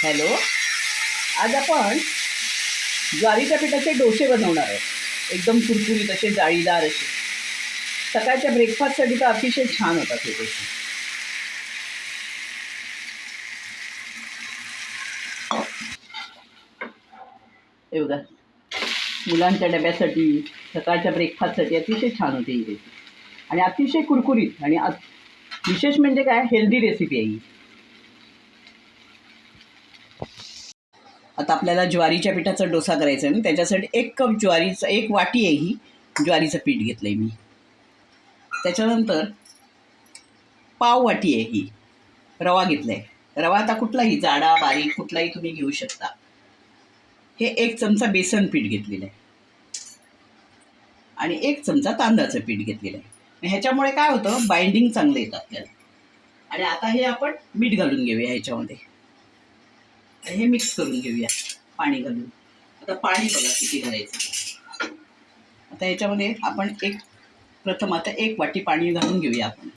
Hello. आज आपण ज्वारीच्या पिठाचे डोसे बनवणार आहोत. एकदम कुरकुरीत असे, जाळीदार असे. सकाळच्या ब्रेकफास्टसाठी तर अतिशय छान होतात हे डोसे. हे बघा, मुलांच्या डब्यासाठी, सकाळच्या ब्रेकफास्टसाठी अतिशय छान होते ही रेसिपी. आणि अतिशय कुरकुरीत आणि विशेष म्हणजे काय, हेल्दी रेसिपी आहे ही. आता आपल्याला ज्वारीच्या पिठाचा डोसा करायचा आहे ना, त्याच्यासाठी 1 कप ज्वारीचं, 1 वाटी आहे ही ज्वारीचं पीठ घेतलं आहे मी. त्याच्यानंतर पाव वाटी आहे ही रवा घेतला आहे. रवा आता कुठलाही, जाडा बारीक कुठलाही तुम्ही घेऊ शकता. हे 1 चमचा बेसन पीठ घेतलेलं आहे आणि 1 चमचा तांदळाचं पीठ घेतलेलं आहे. ह्याच्यामुळे काय होतं, बाइंडिंग चांगलं येतं आपल्याला. आणि आता हे आपण मीठ घालून घेऊया ह्याच्यामध्ये. हे मिक्स करून घेऊया पाणी घालून. आता पाणी बघा किती घालायचं. आता ह्याच्यामध्ये आपण प्रथम आता 1 वाटी पाणी घालून घेऊया आपण.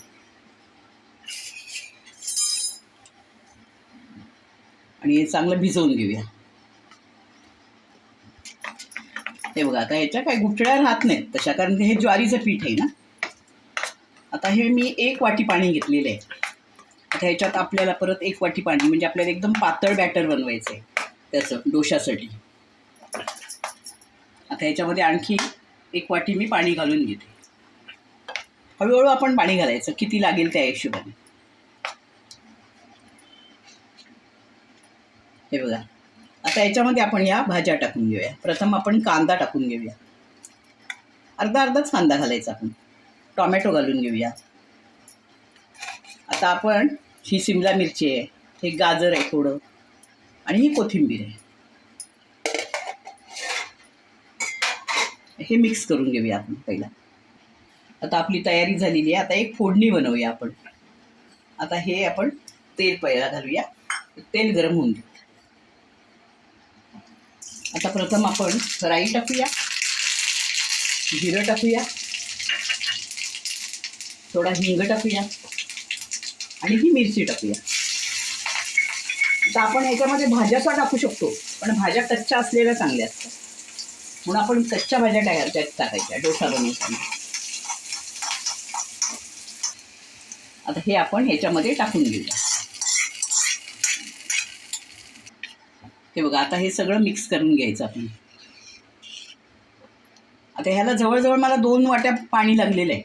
आणि हे चांगलं भिजवून घेऊया. हे बघा, आता ह्याच्या काही गुठळ्या राहत नाहीत तशा, कारण हे ज्वारीचं पीठ आहे ना. आता हे मी 1 वाटी पाणी घेतलेलं आहे. आता ह्याच्यात आपल्याला परत 1 वाटी पाणी, म्हणजे आपल्याला एकदम पातळ बॅटर बनवायचं आहे त्याचं डोशासाठी. आता ह्याच्यामध्ये आणखी 1 वाटी मी पाणी घालून घेते. हळूहळू आपण पाणी घालायचं, किती लागेल त्या हिशोबाने. हे बघा, आता याच्यामध्ये आपण या भाज्या टाकून घेऊया. प्रथम आपण कांदा टाकून घेऊया. अर्धाच कांदा घालायचा आपण. टोमॅटो घालून घेऊया. आता आपण ही शिमला मिरची आहे, हे गाजर आहे थोडं, आणि ही कोथिंबीर आहे. हे मिक्स करून घेऊया आपण पहिला. आता आपली तयारी झालेली आहे. आता एक फोडणी बनवूया आपण. आता हे आपण तेल पहिला घालूया. तेल गरम होऊन देऊ. आता प्रथम आपण राई टाकूया, जिरं टाकूया, थोडा हिंग टाकूया आणि ही मिरची टाकूया. आता आपण ह्याच्यामध्ये भाज्या पण टाकू शकतो, पण भाज्या कच्च्या असलेल्या चांगल्या असतात, म्हणून आपण कच्च्या भाज्या टाकायच्या डोसा बनवताना. आता हे आपण ह्याच्यामध्ये टाकून घेऊया. हे बघा, आता हे सगळं मिक्स करून घ्यायचं आपण. आता ह्याला जवळजवळ मला 2 वाट्या पाणी लागलेलं आहे.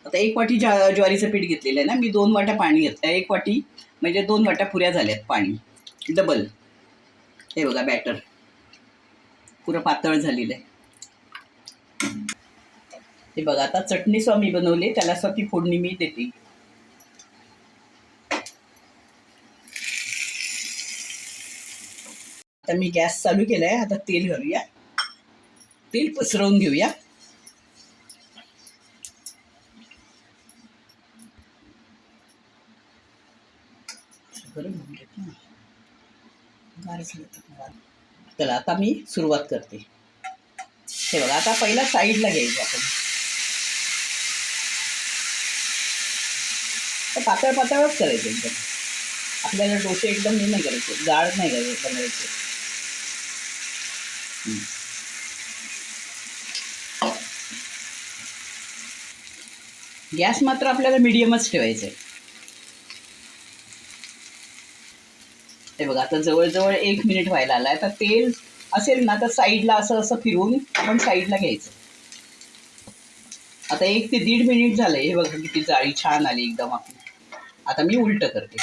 आता 1 वाटी ज्वारीचं पीठ घेतलेलं आहे ना मी, 2 वाट्या पाणी घेतलं. 1 वाटी म्हणजे 2 वाट्या पुऱ्या झाल्यात पाणी, डबल. हे बघा, बॅटर पुरं पातळ झालेलं आहे. हे बघा, आता चटणी मी बनवली, त्याला ती फोडणी मी देते. आता मी गॅस चालू केलाय. आता तेल घालूया. तेल पसरवून घेऊया. चला, आता मी सुरुवात करते. हे बघा, आता पहिला साईडला घ्यायचं आपण. तर पातळ पातळच करायचं एकदम. आपल्याला डोसे एकदम नाही करायचे, जाड नाही बनवायचे. गॅस मात्र आपल्याला मीडियमच ठेवायचं आहे. हे बघा, आता जवळजवळ 1 मिनिट व्हायला आला. आता तेल असेल ना तर साईडला असं असं फिरवून आपण साईडला घ्यायचं. आता 1 ते 1.5 मिनिट झालंय. हे बघा किती जाळी छान आली एकदम आपली. आता मी उलट करते.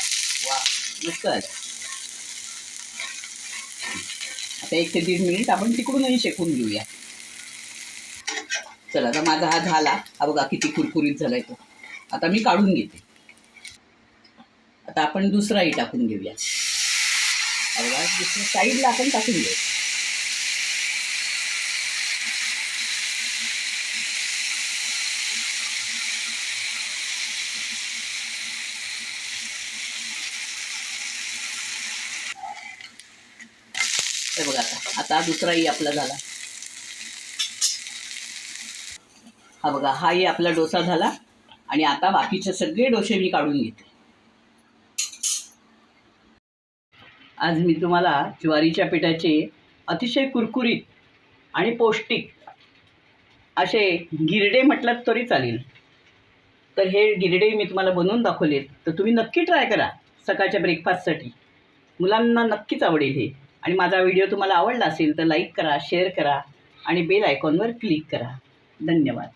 वा, मस्त झालं. आता 1 ते 1.5 मिनिट आपण तिकडूनही शेकून घेऊया. चला, आता माझा हा झाला. हा बघा किती कुरकुरीत झालाय तो. आता मी काढून घेते. आता आपण दुसराही टाकून घेऊया. बघा, दुसऱ्या साईडला आपण टाकून घेऊ. हे बघा, आता दुसराही आपला झाला. हा बघा, हाही आपला डोसा झाला. आणि आता बाकीचे सगळे डोसे मी काढून घेते. आज मी तुम्हाला ज्वारीच्या पिठाचे अतिशय कुरकुरीत आणि पौष्टिक असे गिरडे म्हटलात तरी चालेल, तर हे गिरडे मी तुम्हाला बनवून दाखवलेत. तर तुम्ही नक्की ट्राय करा सकाळच्या ब्रेकफास्टसाठी. मुलांना नक्कीच आवडेल हे. आणि माझा व्हिडिओ तुम्हाला आवडला असेल तर लाईक करा, शेअर करा आणि बेल आयकॉनवर क्लिक करा. धन्यवाद.